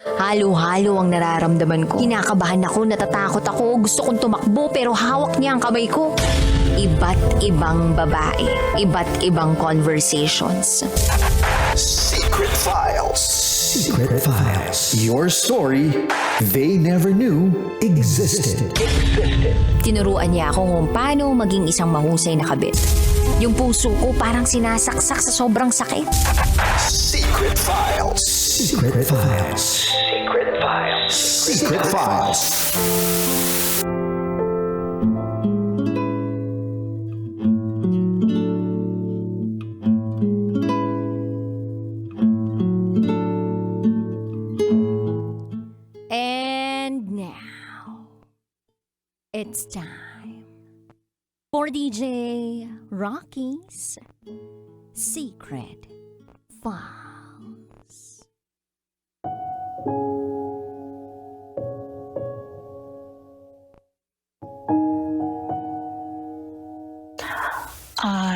Halo-halo ang nararamdaman ko. Kinakabahan ako, natatakot ako, gusto kong tumakbo pero hawak niya ang kamay ko. Iba't ibang babae, iba't ibang conversations. Secret Files. Secret Files. Your story they never knew existed. Tinuruan niya ako kung paano maging isang mahusay na kabit. Yung puso ko parang sinasaksak sa sobrang sakit. Secret Files. Secret Files. Secret Files. Secret Files. And now, it's time for DJ Rocky's Secret Files.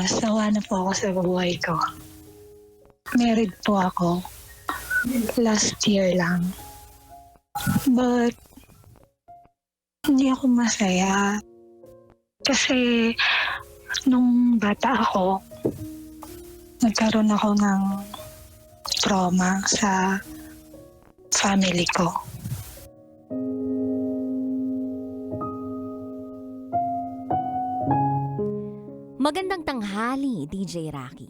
Sawa na po ako sa buhay ko. Married po ako. Last year lang. But, hindi ako masaya. Kasi, nung bata ako, nagkaroon ako ng trauma sa family ko. Magandang tanghali, DJ Rocky.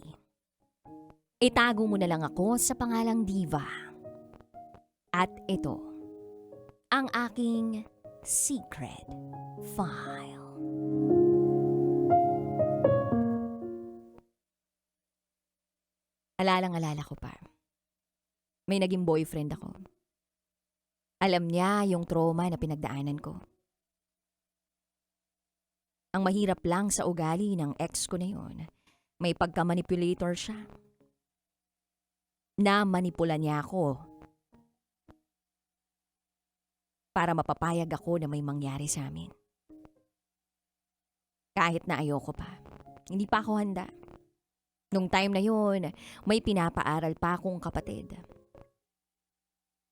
Itago mo na lang ako sa pangalang Diva. At ito, ang aking secret file. Alalang-alala ko pa. May naging boyfriend ako. Alam niya yung trauma na pinagdaanan ko. Ang mahirap lang sa ugali ng ex ko na yun, may pagka-manipulator siya. Na-manipula niya ako para mapapayag ako na may mangyari sa amin. Kahit na ayoko pa, hindi pa ako handa. Nung time na yun, may pinapaaral pa akong kapatid.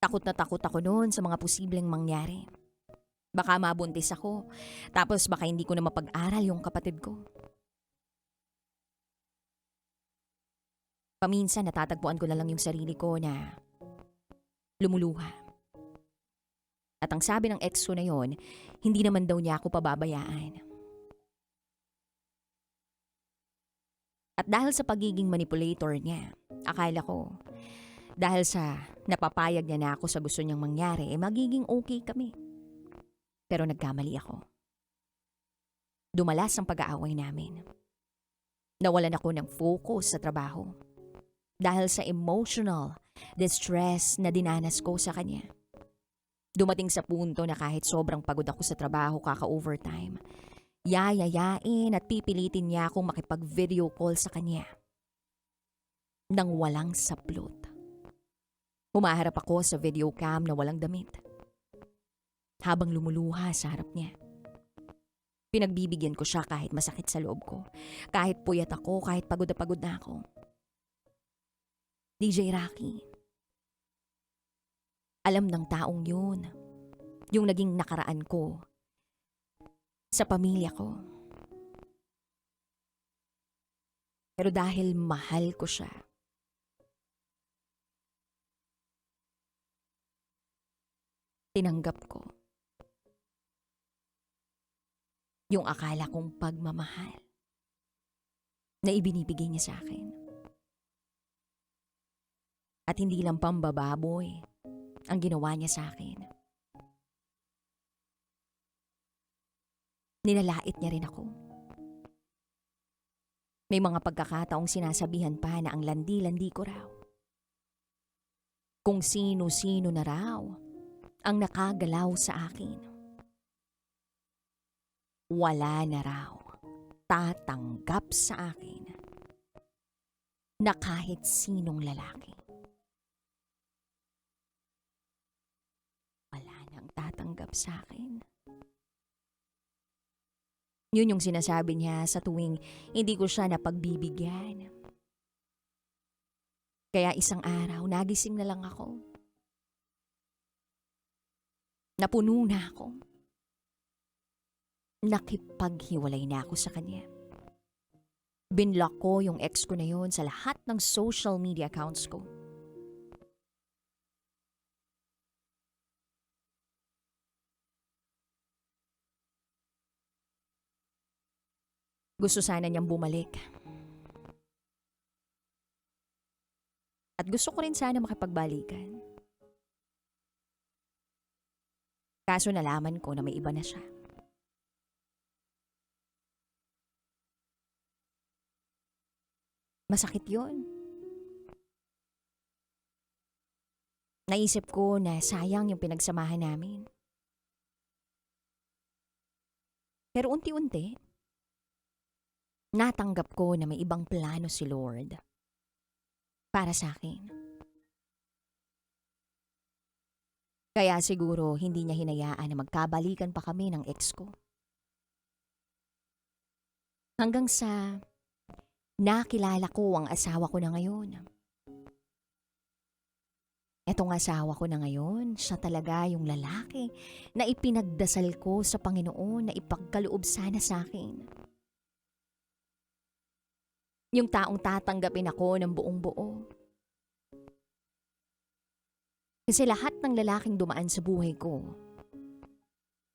Takot na takot ako noon sa mga posibleng mangyari. Baka mabuntis ako, tapos baka hindi ko na mapag-aral yung kapatid ko. Paminsan natatagpuan ko na lang yung sarili ko na lumuluha. At ang sabi ng ex ko na yon, hindi naman daw niya ako pababayaan. At dahil sa pagiging manipulator niya, akala ko, dahil sa napapayag niya na ako sa gusto niyang mangyari, magiging okay kami. Pero nagkamali ako. Dumalas ang pag-aaway namin. Nawalan ako ng focus sa trabaho. Dahil sa emotional distress na dinanas ko sa kanya. Dumating sa punto na kahit sobrang pagod ako sa trabaho kaka-overtime, yayayain at pipilitin niya akong makipag-video call sa kanya. Nang walang saplot. Humaharap ako sa video cam na walang damit. Habang lumuluha sa harap niya. Pinagbibigyan ko siya kahit masakit sa loob ko. Kahit puyat ako, kahit pagod na ako. DJ Rocky. Alam ng taong yun. Yung naging nakaraan ko. Sa pamilya ko. Pero dahil mahal ko siya. Tinanggap ko. Yung akala kong pagmamahal na ibinibigay niya sa akin. At hindi lang pambababoy ang ginawa niya sa akin. Nilalait niya rin ako. May mga pagkakataong sinasabihan pa na ang landi-landi ko raw. Kung sino-sino na raw ang nakagalaw sa akin. Wala na raw tatanggap sa akin na kahit sinong lalaki. Wala nang tatanggap sa akin. Yun yung sinasabi niya sa tuwing hindi ko siya napagbibigyan. Kaya isang araw, nagising na lang ako. Napuno na ako. Nakipaghiwalay na ako sa kanya. Binlock ko yung ex ko na yun sa lahat ng social media accounts ko. Gusto sana niyang bumalik. At gusto ko rin sana makipagbalikan. Kaso nalaman ko na may iba na siya. Masakit yun. Naisip ko na sayang yung pinagsamahan namin. Pero unti-unti, natanggap ko na may ibang plano si Lord para sa akin. Kaya siguro hindi niya hinayaan na magkabalikan pa kami ng ex ko. Hanggang sa nakilala ko ang asawa ko na ngayon. Etong asawa ko na ngayon, siya talaga yung lalaki na ipinagdasal ko sa Panginoon na ipagkaloob sana sa akin. Yung taong tatanggapin ako ng buong buo. Kasi lahat ng lalaking dumaan sa buhay ko,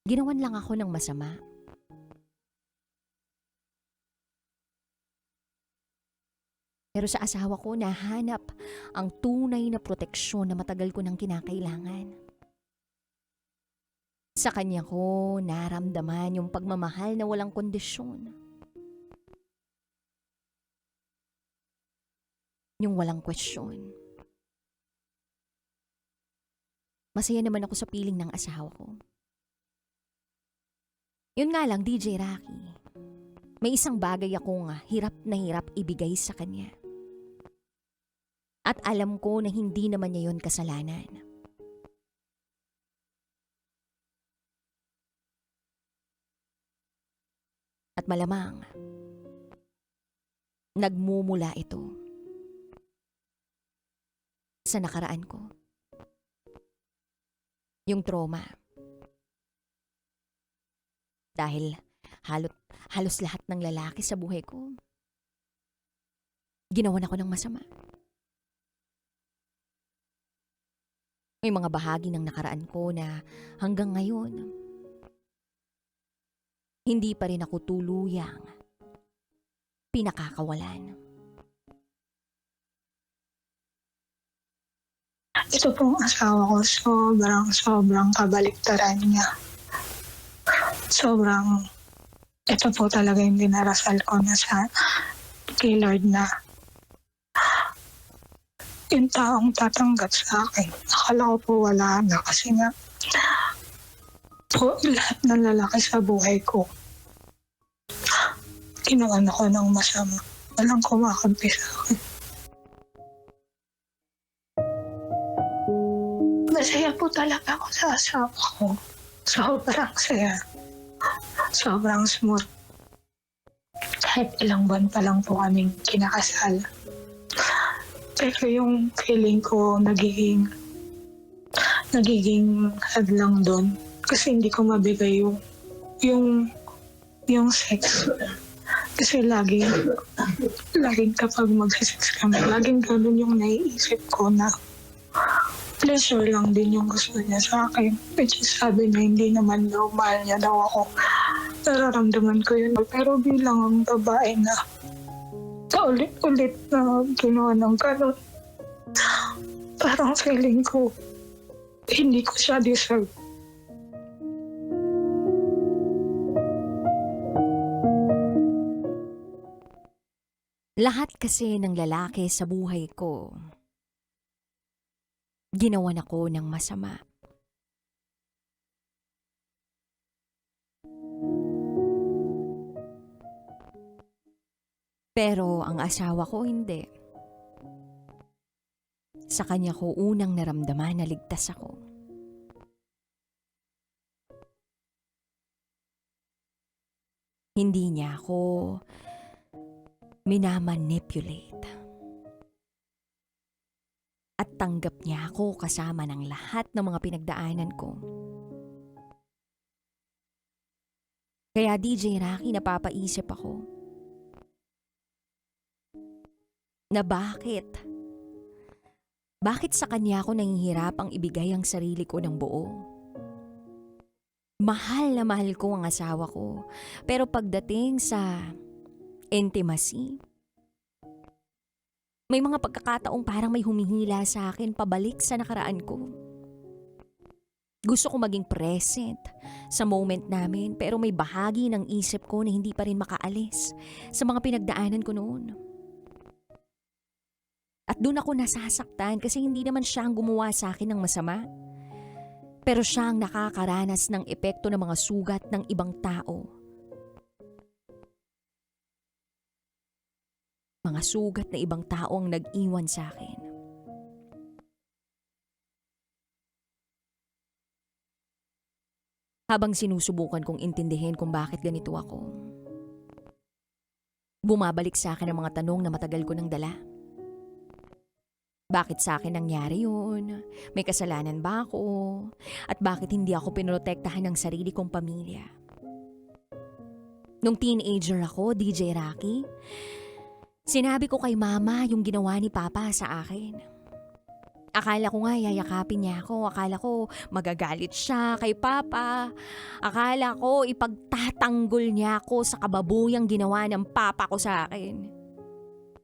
ginawan lang ako ng masama. Pero sa asawa ko, nahanap ang tunay na proteksyon na matagal ko nang kinakailangan. Sa kanya ko naramdaman yung pagmamahal na walang kondisyon. Yung walang kwestiyon. Masaya naman ako sa piling ng asawa ko. Yun nga lang, DJ Rocky. May isang bagay akong hirap na hirap ibigay sa kanya. At alam ko na hindi naman niya yun kasalanan. At malamang, nagmumula ito sa nakaraan ko. Yung trauma. Dahil halos lahat ng lalaki sa buhay ko, ginawan ako ng masama. May mga bahagi ng nakaraan ko na hanggang ngayon, hindi pa rin ako tuluyang pinakakawalan. Ito pong asawa ko, sobrang kabaliktaran niya. Ito po talaga yung dinarasal ko na sa kay Lord na yung taong tatanggap sa akin. Akala ko po wala na kasi nga po lahat ng lalaki sa buhay ko ginawan ako ng masama. Walang kumakampi sa akin. Masaya po talaga ako sa asawa ko. Sobrang saya. Sobrang smooth. Kahit ilang buwan pa lang po kaming kinakasal. Pero yung feeling ko nagiging hadlang doon. Kasi hindi ko mabigay yung sex. Kasi laging kapag mag-sex kami, laging ganun yung naiisip ko na pleasure lang din yung gusto niya sa akin. Which is sabi niya, hindi naman daw, mahal niya daw ako. Nararamdaman ko yun. Pero bilang ang babae na paulit-ulit na ginawa ng ganun, parang feeling ko, hindi ko siya deserve. Lahat kasi ng lalaki sa buhay ko, ginawan ako ng masama. Pero ang asawa ko hindi. Sa kanya ko unang naramdaman na ligtas ako. Hindi niya ako minamanipulate. At tanggap niya ako kasama ng lahat ng mga pinagdaanan ko. Kaya DJ Rocky, napapaisip ako na bakit sa kanya ako nahihirapang ibigay ang sarili ko ng buo. Mahal na mahal ko ang asawa ko, pero pagdating sa intimacy, may mga pagkakataong parang may humihila sa akin pabalik sa nakaraan ko. Gusto ko maging present sa moment namin, pero may bahagi ng isip ko na hindi pa rin makaalis sa mga pinagdaanan ko noon. At doon ako nasasaktan kasi hindi naman siya ang gumawa sa akin ng masama. Pero siya ang nakakaranas ng epekto ng mga sugat ng ibang tao. Mga sugat na ibang tao ang nag-iwan sa akin. Habang sinusubukan kong intindihin kung bakit ganito ako, bumabalik sa akin ang mga tanong na matagal ko nang dala. Bakit sa akin nangyari yun? May kasalanan ba ako? At bakit hindi ako pinoprotektahan ng sarili kong pamilya? Nung teenager ako, DJ Rocky, sinabi ko kay mama yung ginawa ni papa sa akin. Akala ko nga yayakapin niya ako. Akala ko magagalit siya kay papa. Akala ko ipagtatanggol niya ako sa kababuyang ginawa ng papa ko sa akin.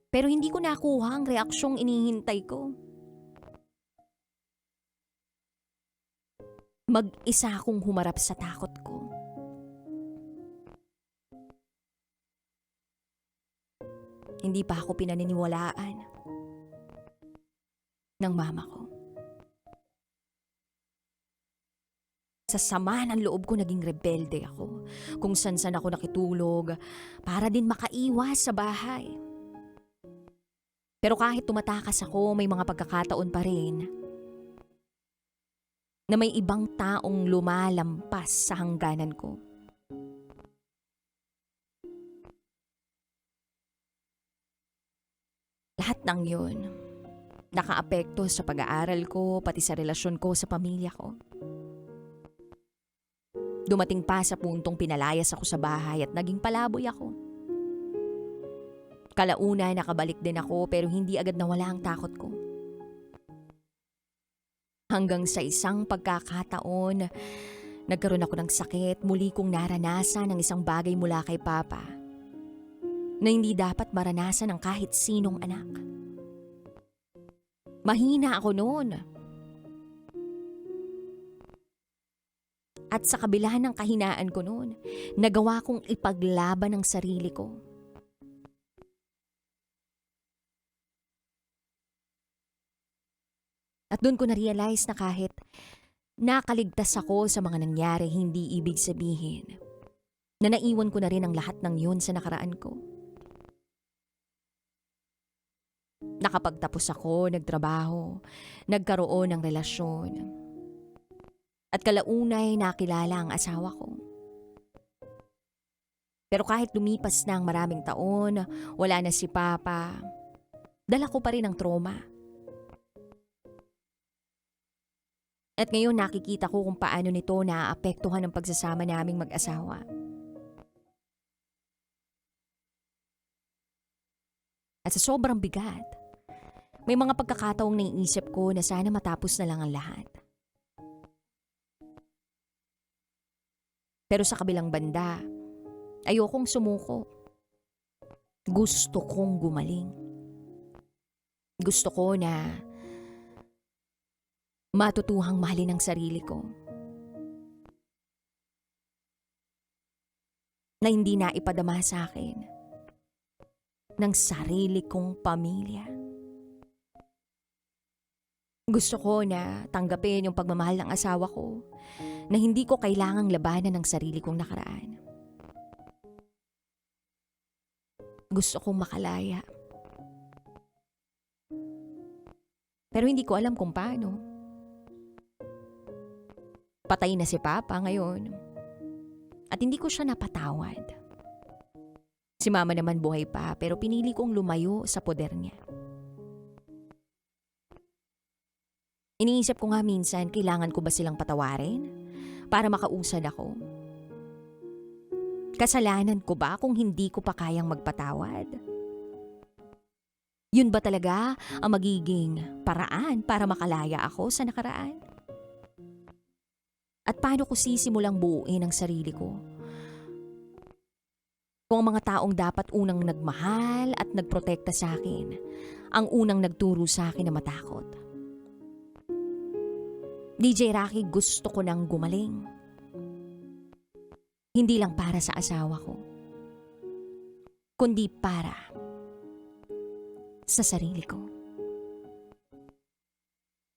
Pero hindi ko nakuha ang reaksyong inihintay ko. Mag-isa akong humarap sa takot ko. Hindi pa ako pinaniniwalaan ng mama ko. Sa sama ng loob ko naging rebelde ako. Kung san-san ako nakitulog para din makaiwas sa bahay. Pero kahit tumatakas ako, may mga pagkakataon pa rin na may ibang taong lumalampas sa hangganan ko. Lahat ng yun nakaapekto sa pag-aaral ko, pati sa relasyon ko sa pamilya ko. Dumating pa sa puntong pinalayas ako sa bahay at naging palaboy ako. Kalauna nakabalik din ako pero hindi agad nawala ang takot ko. Hanggang sa isang pagkakataon, nagkaroon ako ng sakit, muli kong naranasan ang isang bagay mula kay Papa na hindi dapat maranasan ng kahit sinong anak. Mahina ako noon. At sa kabila ng kahinaan ko noon, nagawa kong ipaglaban ang sarili ko. At doon ko na-realize na kahit nakaligtas ako sa mga nangyari, hindi ibig sabihin na naiwan ko na rin ang lahat ng yun sa nakaraan ko. Nakapagtapos ako, nagtrabaho, nagkaroon ng relasyon. At kalaunay nakilala ang asawa ko. Pero kahit lumipas na ang maraming taon, wala na si Papa, dala ko pa rin ang trauma. At ngayon nakikita ko kung paano nito naaapektuhan ang pagsasama naming mag-asawa. At sa sobrang bigat, may mga pagkakataong naiisip ko na sana matapos na lang ang lahat. Pero sa kabilang banda, ayokong sumuko. Gusto kong gumaling. Gusto ko na matutuhang mahalin ang sarili ko. Na hindi na ipadama sa akin ng sarili kong pamilya. Gusto ko na tanggapin yung pagmamahal ng asawa ko na hindi ko kailangang labanan ng sarili kong nakaraan. Gusto kong makalaya. Pero hindi ko alam kung paano. Patay na si Papa ngayon. At hindi ko siya napatawad. Si Mama naman buhay pa pero pinili kong lumayo sa poder niya. Iniisip ko nga minsan, kailangan ko ba silang patawarin para makausad ako? Kasalanan ko ba kung hindi ko pa kayang magpatawad? Yun ba talaga ang magiging paraan para makalaya ako sa nakaraan? At paano ko sisimulang buuin ang sarili ko? Kung ang mga taong dapat unang nagmahal at nagprotekta sa akin, ang unang nagturo sa akin na matakot. DJ Rocky, gusto ko nang gumaling. Hindi lang para sa asawa ko, kundi para sa sarili ko.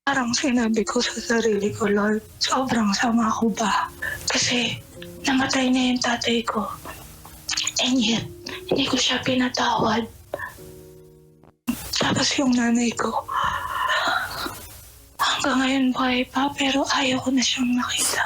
Parang sinabi ko sa sarili ko, Lord, sobrang sama ko ba? Kasi namatay na yung tatay ko. And yet, hindi ko siya pinatawad. Tapos yung nanay ko, hanggang ngayon buhay pa, pero ayaw ko na siyang makita.